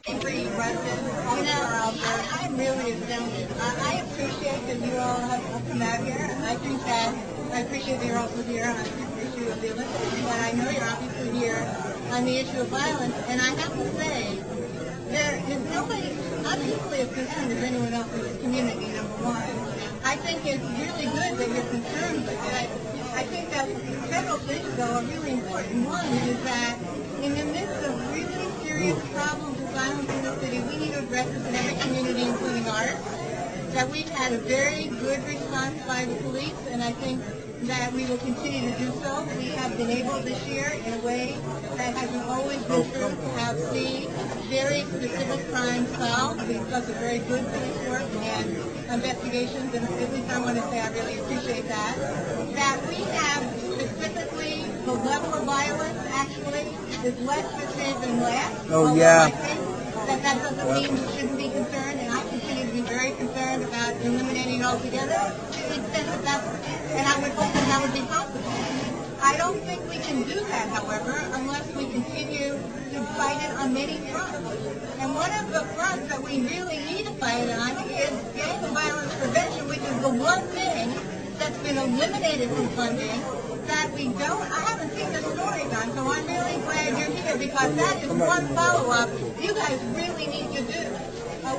every resident I'm really astounded. I appreciate that you all have come out here. I appreciate that you're also here on the issue of the Olympics, but I know you're obviously here on the issue of violence, and I have to say, there is nobody, I'm equally as concerned as anyone else in this community, number one. I think it's really good that you're concerned with it. I think that several things, though, are really important. One is that in the midst of really serious problems with violence in the city, we need to address this in every community, including ours. That we've had a very good response by the police, and I think that we will continue to do so. We have been able this year, in a way that hasn't always been true, to have the very specific crimes solved. We've done some very good police work and investigations, and at least I want to say I really appreciate that. That we have specifically the level of violence actually is less restrained than last. Oh, yeah. That doesn't mean we shouldn't be concerned, and I continue to be very concerned about eliminating altogether to the extent that that's, and I would hope that would be possible. I don't think we can do that, however, unless we continue to fight it on many fronts. And one of the fronts that we really need to fight it on is gang violence prevention, which is the one thing that's been eliminated from funding that we don't, I haven't seen the story done, so I'm really glad you're here because that is one follow-up you guys really need to do.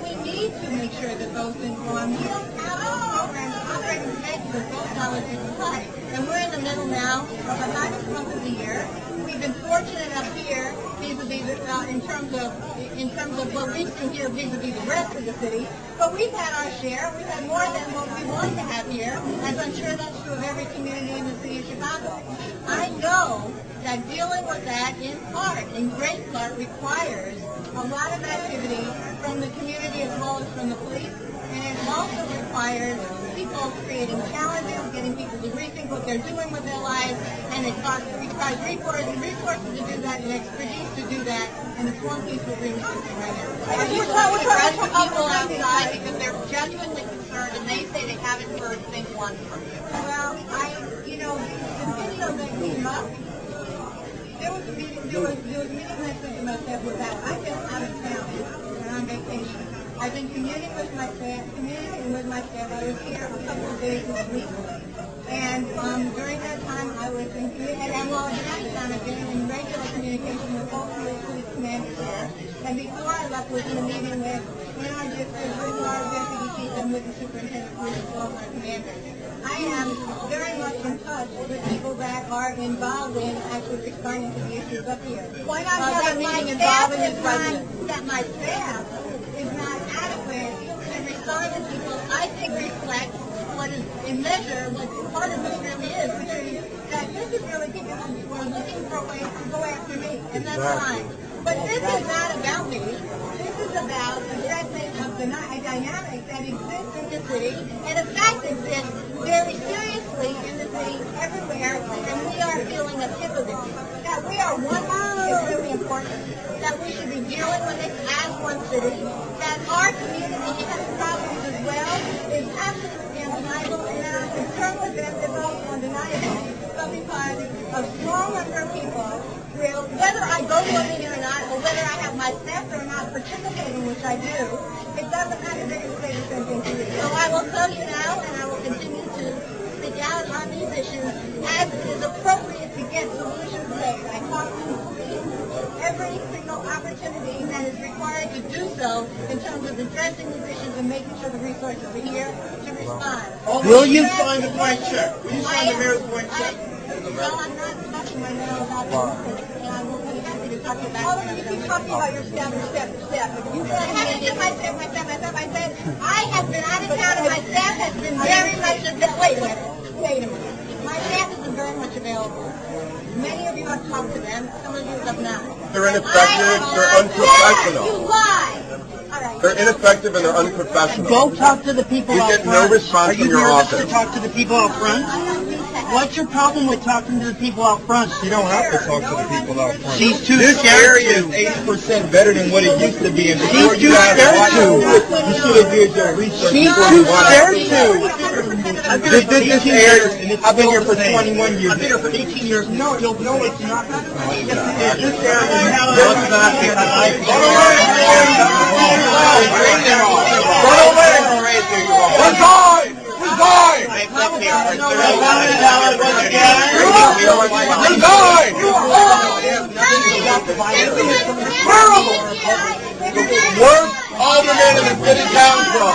We need to make sure that those informed. We don't have those programs operating today because those dollars are cut. And we're in the middle now of the hottest month of the year. We've been fortunate up here, vis-a-vis in terms of what we've seen here vis-a-vis the rest of the city. But we've had our share. We've had more than what we want to have here, as I'm sure that's true of every community in the city of Chicago. I know that dealing with that, in great part, requires a lot of activity from the community as well as from the police, and it also requires people creating challenges, getting people to rethink what they're doing with their lives, and it requires resources to do that and expertise to do that, and it's one piece we're really missing right now. And we're trying to people outside because they're genuinely concerned, and they say they haven't heard thing one from you. Well, the video that came up, there was a meeting I sent to myself with that. I've been out of town and on vacation. I've been communicating with my staff. I was here a couple of days this week. And during that time, I was in communication, and while in Uptown, I've been in regular communication with both police commanders there. And before I left, was in a meeting in our district with our deputy chief and with the superintendent of police as well as our commanders. I am very much in touch with people that are involved in actually responding to the issues up here. Why not have a meeting involving the president? That my staff is not adequate to respond to people, I think reflects what is in measure what part of this really is, which is that this is really people who are looking for ways to go after me, and that's fine. But this is not about me. This is about addressing the dynamic that exists in the city, and in fact exists very seriously in the city everywhere, and we are feeling a tip of it. That we are one is really important, that we should be dealing with it as one city, that our community has problems as well is absolutely undeniable, and that our concern with them is also undeniable. But because a small number of people will, whether I go to a meeting or not, or whether I have my staff or not participating, which I do, it doesn't matter, they're going to say the same thing to you. So I will tell you now, and I will continue to speak out on these issues as it is appropriate to get solutions made. I talk to every single opportunity that is required to do so in terms of addressing these issues and making sure the resources are here to respond. Will you sign the blank check? Will you sign the mayor's blank check? Well, I'm not talking right now about this, and I will be happy to talk about it. You keep talking about your staff. I haven't done my staff. I said, I have been out of town, and my staff has been very much available. Wait a minute. My staff has been very much available. Many of you have talked to them. Some of you have not. They're ineffective. They're unprofessional. You lie. All right. They're ineffective and they're unprofessional. Go talk to the people You out get front. no response Are you from your nervous office. to talk to the people out front? What's your problem with talking to the people out front? You don't have to talk to the people out front. She's too This scared area to. is 80% better than what it used to be. And before She's you too guys scared watched to. it, you should have did your research. She's before too you watched scared it. to. This area, I've been here for 21 years. I've been here for 18 years. No, it's not. No, it's not. This area Resign! Resign! Resign! Ward Alderman in the city council.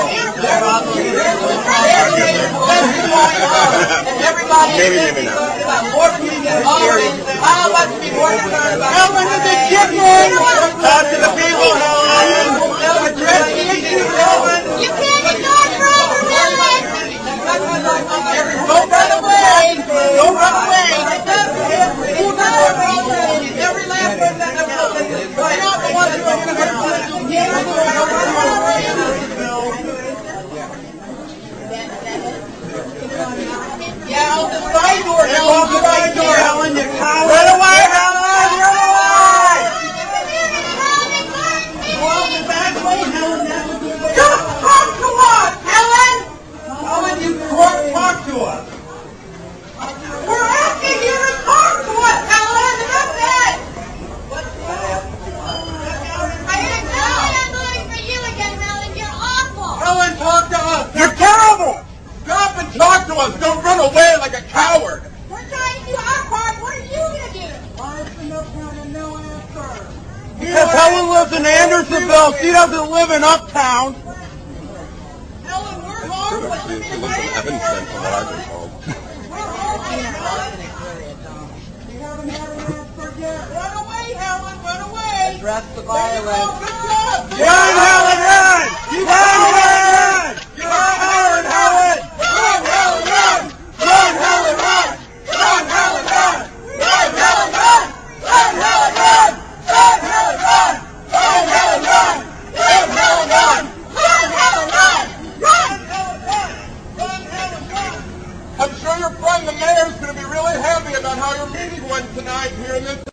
Maybe not. Helen is a chicken! Talk to the people, Helen! Address the issues, Helen! You can't ignore forever, Helen! Don't run away! Don't run away! Every last one that we're not the ones who are going Yeah, out the side door, Get off the right door, Helen, you coward! Run away, Helen! Run away! Go out the back way, Helen, that would be good. Just talk to us, Helen! Helen, you talk to us! We're asking you to talk to us, Helen! That's it! I didn't know I'm voting for you again, Helen. You're awful. Helen, talk to us! You're terrible! Stop and talk to us! Don't run away like a coward! We're trying to do our part. What are you going to do? Because Helen lives in Andersonville, she doesn't live in Uptown. Helen, we're homeless. She lives in Evanston, from what I've been told. Run away, Helen, run away! Address the Good job! Run, Helen, run! Run, Helen! Run, Helen, Helen! Run, Helen, run! Run, Helen, run! Run, Helen, run! Run, Helen, run! Run, Helen, run! Run, Helen, run! Run, Helen, run! Run, Helen, run! Run, Helen, run! Run, Helen, run! Run, Helen, run! I'm sure your friend, the mayor, is going to be really happy about how your meeting went tonight here in this